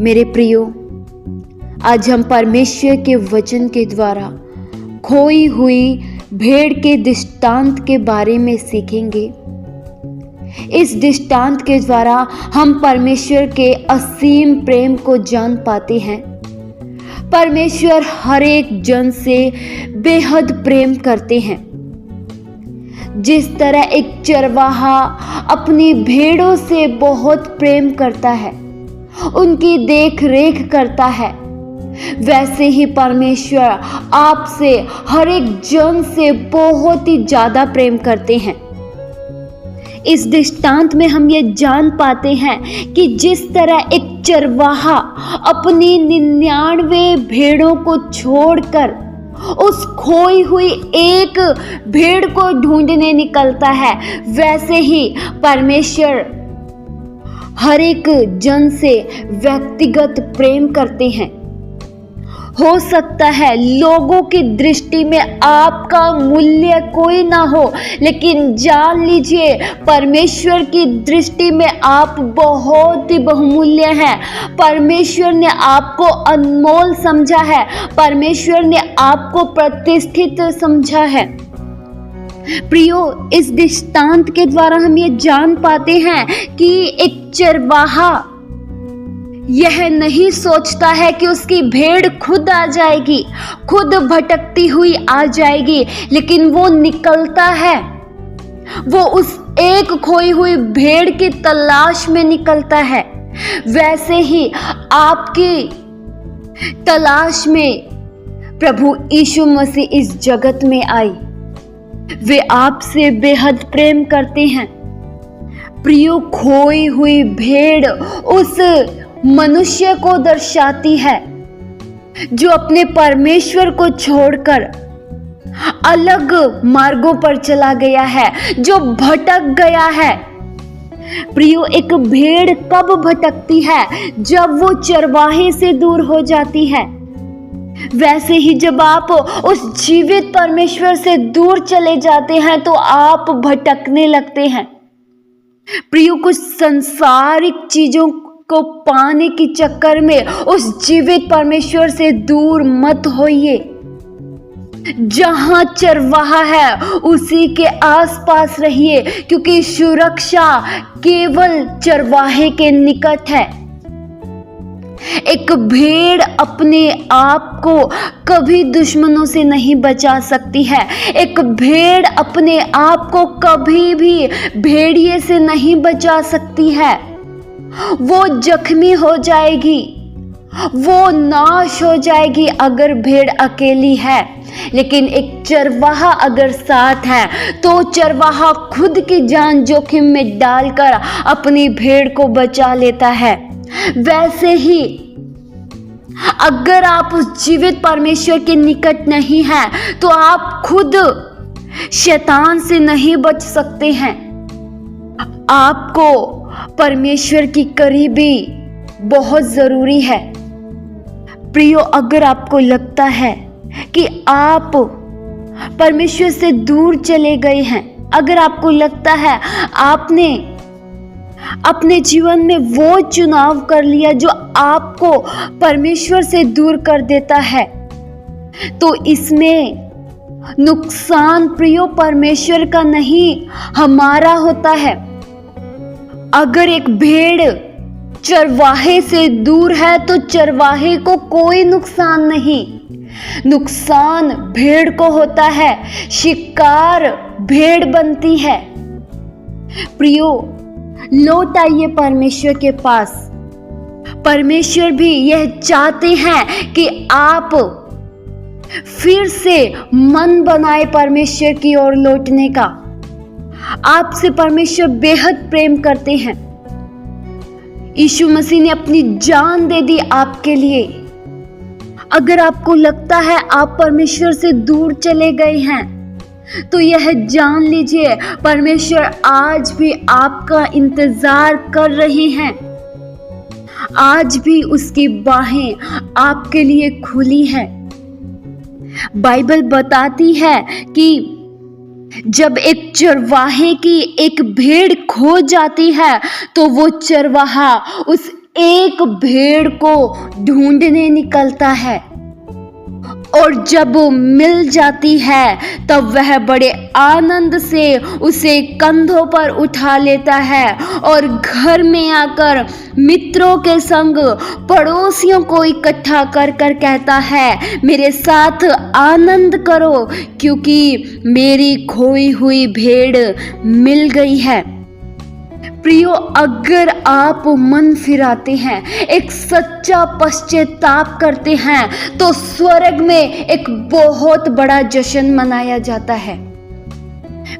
मेरे प्रियो, आज हम परमेश्वर के वचन के द्वारा खोई हुई भेड़ के दृष्टांत के बारे में सीखेंगे। इस दृष्टांत के द्वारा हम परमेश्वर के असीम प्रेम को जान पाते हैं। परमेश्वर हर एक जन से बेहद प्रेम करते हैं। जिस तरह एक चरवाहा अपनी भेड़ों से बहुत प्रेम करता है, उनकी देख रेख करता है, वैसे ही परमेश्वर आपसे हर एक जन से बहुत ही ज्यादा प्रेम करते हैं। इस दृष्टांत में हम ये जान पाते हैं कि जिस तरह एक चरवाहा अपनी 99 भेड़ों को छोड़कर उस खोई हुई एक भेड़ को ढूंढने निकलता है, वैसे ही परमेश्वर हर एक जन से व्यक्तिगत प्रेम करते हैं। हो सकता है लोगों की दृष्टि में आपका मूल्य कोई ना हो, लेकिन जान लीजिए परमेश्वर की दृष्टि में आप बहुत ही बहुमूल्य हैं। परमेश्वर ने आपको अनमोल समझा है, परमेश्वर ने आपको प्रतिष्ठित समझा है। प्रियो, इस दृष्टांत के द्वारा हम ये जान पाते हैं कि एक चरवाहा यह नहीं सोचता है कि उसकी भेड़ खुद आ जाएगी, खुद भटकती हुई आ जाएगी, लेकिन वो निकलता है, वो उस एक खोई हुई भेड़ की तलाश में निकलता है। वैसे ही आपकी तलाश में प्रभु यीशु मसीह इस जगत में आई। वे आपसे बेहद प्रेम करते हैं। प्रियो, खोई हुई भेड़ उस मनुष्य को दर्शाती है जो अपने परमेश्वर को छोड़कर अलग मार्गों पर चला गया है, जो भटक गया है। प्रियो, एक भेड़ कब भटकती है? जब वो चरवाहे से दूर हो जाती है। वैसे ही जब आप उस जीवित परमेश्वर से दूर चले जाते हैं तो आप भटकने लगते हैं। प्रियो, कुछ संसारिक चीजों को पाने के चक्कर में उस जीवित परमेश्वर से दूर मत होइए। जहां चरवाहा है उसी के आसपास रहिए, क्योंकि सुरक्षा केवल चरवाहे के निकट है। एक भेड़ अपने आप को कभी दुश्मनों से नहीं बचा सकती है। एक भेड़ अपने आप को कभी भी भेड़िए से नहीं बचा सकती है। वो जख्मी हो जाएगी, वो नाश हो जाएगी अगर भेड़ अकेली है। लेकिन एक चरवाहा अगर साथ है तो चरवाहा खुद की जान जोखिम में डालकर अपनी भेड़ को बचा लेता है। वैसे ही अगर आप उस जीवित परमेश्वर के निकट नहीं हैं तो आप खुद शैतान से नहीं बच सकते हैं। आपको परमेश्वर की करीबी बहुत जरूरी है। प्रियो, अगर आपको लगता है कि आप परमेश्वर से दूर चले गए हैं, अगर आपको लगता है आपने अपने जीवन में वो चुनाव कर लिया जो आपको परमेश्वर से दूर कर देता है, तो इसमें नुकसान प्रियो परमेश्वर का नहीं, हमारा होता है। अगर एक भेड़ चरवाहे से दूर है तो चरवाहे को कोई नुकसान नहीं, नुकसान भेड़ को होता है। शिकार भेड़ बनती है। प्रियो, लौट आइए परमेश्वर के पास। परमेश्वर भी यह चाहते हैं कि आप फिर से मन बनाए परमेश्वर की ओर लौटने का। आपसे परमेश्वर बेहद प्रेम करते हैं। यीशु मसीह ने अपनी जान दे दी आपके लिए। अगर आपको लगता है आप परमेश्वर से दूर चले गए हैं तो यह जान लीजिए परमेश्वर आज भी आपका इंतजार कर रहे हैं। आज भी उसकी बाहें आपके लिए खुली हैं। बाइबल बताती है कि जब एक चरवाहे की एक भेड़ खो जाती है तो वो चरवाहा उस एक भेड़ को ढूंढने निकलता है और जब वो मिल जाती है तब वह बड़े आनंद से उसे कंधों पर उठा लेता है और घर में आकर मित्रों के संग पड़ोसियों को इकट्ठा कर कर कहता है, मेरे साथ आनंद करो क्योंकि मेरी खोई हुई भेड़ मिल गई है। प्रियो, अगर आप मन फिराते हैं, एक सच्चा पश्चाताप करते हैं तो स्वर्ग में एक बहुत बड़ा जश्न मनाया जाता है।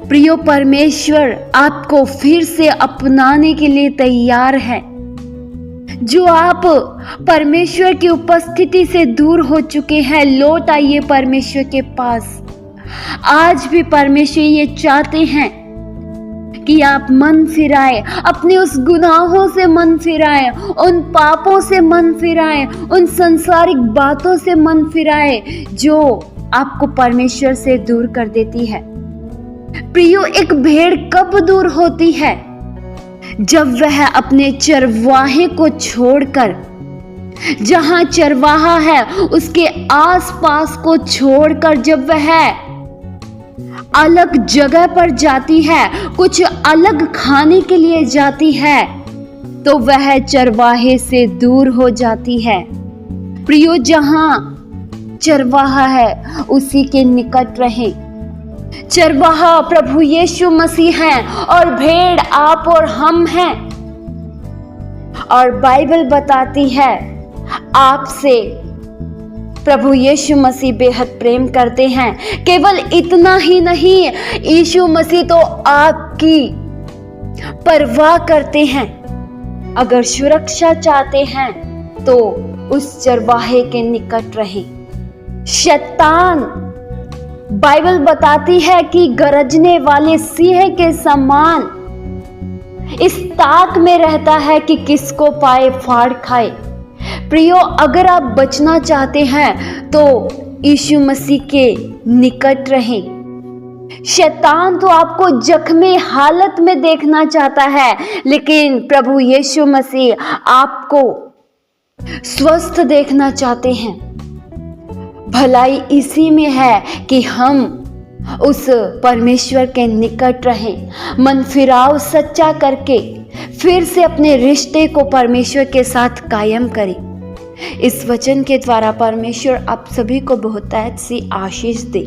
प्रियो, परमेश्वर आपको फिर से अपनाने के लिए तैयार है। जो आप परमेश्वर की उपस्थिति से दूर हो चुके हैं, लौट आइए परमेश्वर के पास। आज भी परमेश्वर ये चाहते हैं कि आप मन फिराएं, अपने उस गुनाहों से मन फिराएं, उन पापों से मन फिराएं, उन संसारिक बातों से मन फिराएं जो आपको परमेश्वर से दूर कर देती है। प्रियो, एक भेड़ कब दूर होती है? जब वह अपने चरवाहे को छोड़कर, जहां चरवाहा है उसके आसपास को छोड़कर जब वह अलग जगह पर जाती है, कुछ अलग खाने के लिए जाती है, तो वह चरवाहे से दूर हो जाती है। प्रियो, जहां चरवाहा है उसी के निकट रहें। चरवाहा प्रभु यीशु मसीह हैं और भेड़ आप और हम हैं। और बाइबल बताती है आपसे प्रभु यीशु मसीह बेहद प्रेम करते हैं। केवल इतना ही नहीं, यीशु मसीह तो आपकी परवाह करते हैं। अगर सुरक्षा चाहते हैं तो उस चरवाहे के निकट रहें। शैतान, बाइबल बताती है कि गरजने वाले सिंह के समान इस ताक में रहता है कि किसको पाए फाड़ खाए। प्रियो, अगर आप बचना चाहते हैं तो यीशु मसीह के निकट रहें। शैतान तो आपको जख्मी हालत में देखना चाहता है, लेकिन प्रभु यीशु मसीह आपको स्वस्थ देखना चाहते हैं। भलाई इसी में है कि हम उस परमेश्वर के निकट रहें, मन फिराव सच्चा करके फिर से अपने रिश्ते को परमेश्वर के साथ कायम करें। इस वचन के द्वारा परमेश्वर आप सभी को बहुतायत सी आशीष दे।